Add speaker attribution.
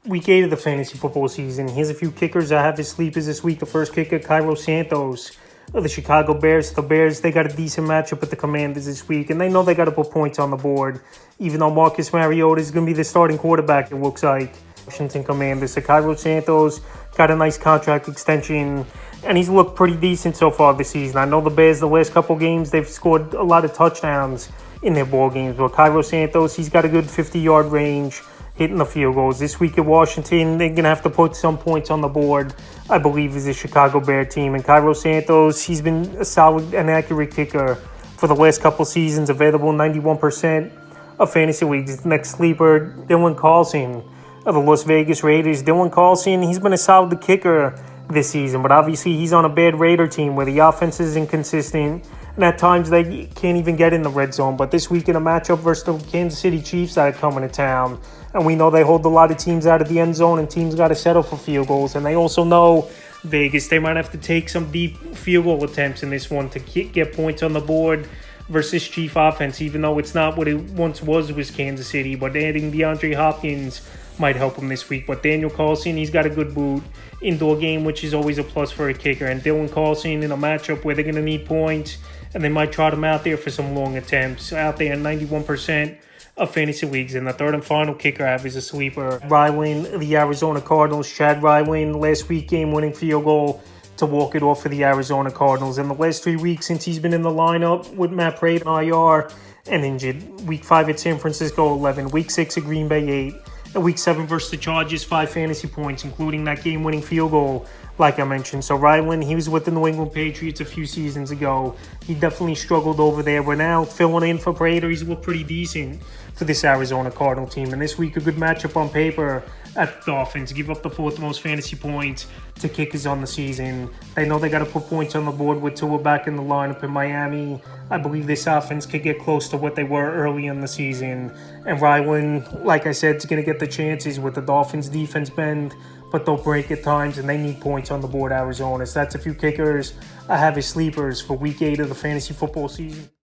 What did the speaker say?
Speaker 1: Week 8 of the fantasy football season. Here's a few kickers I have as sleepers this week. The first kicker, Cairo Santos of the Chicago Bears. The Bears, they got a decent matchup with the Commanders this week, and they know they got to put points on the board, even though Marcus Mariota is going to be the starting quarterback, it looks like. Washington Commanders. So Cairo Santos got a nice contract extension, and he's looked pretty decent so far this season. I know the Bears, the last couple games, they've scored a lot of touchdowns in their ball games, but Cairo Santos, he's got a good 50-yard range, hitting the field goals. This week at Washington, they're going to have to put some points on the board, I believe, is the Chicago Bear team. And Cairo Santos, he's been a solid and accurate kicker for the last couple seasons, available 91% of fantasy leagues. Next sleeper, Dylan Carlson of the Las Vegas Raiders. Dylan Carlson, he's been a solid kicker this season, but obviously he's on a bad Raider team where the offense is inconsistent, and at times they can't even get in the red zone. But this week in a matchup versus the Kansas City Chiefs that are coming to town, and we know they hold a lot of teams out of the end zone, and teams got to settle for field goals, and they also know Vegas, they might have to take some deep field goal attempts in this one to get points on the board versus Chief offense, even though it's not what it once was with Kansas City. But adding DeAndre Hopkins might help him this week. But Daniel Carlson, he's got a good boot indoor game, which is always a plus for a kicker. And Dylan Carlson in a matchup where they're going to need points, and they might trot him out there for some long attempts. Out there in 91% of fantasy leagues. And the third and final kicker I have is a sleeper. Ryland, the Arizona Cardinals. Chad Ryland, last week game-winning field goal to walk it off for the Arizona Cardinals. In the last 3 weeks since he's been in the lineup with Matt Prater on IR and injured. Week 5 at San Francisco, 11. Week 6 at Green Bay, 8. And Week 7 versus the Chargers, 5 fantasy points, including that game-winning field goal, like I mentioned. So Ryland, he was with the New England Patriots a few seasons ago. He definitely struggled over there. But now filling in for Prater, he's looked pretty decent for this Arizona Cardinal team. And this week, a good matchup on paper at the Dolphins. Give up the 4th most fantasy points to kickers on the season. They know they got to put points on the board with Tua back in the lineup in Miami. I believe this offense could get close to what they were early in the season. And Ryland, like I said, is going to get the chances with the Dolphins defense bend, but they'll break at times, and they need points on the board, Arizona. So that's a few kickers I have as sleepers for Week 8 of the fantasy football season.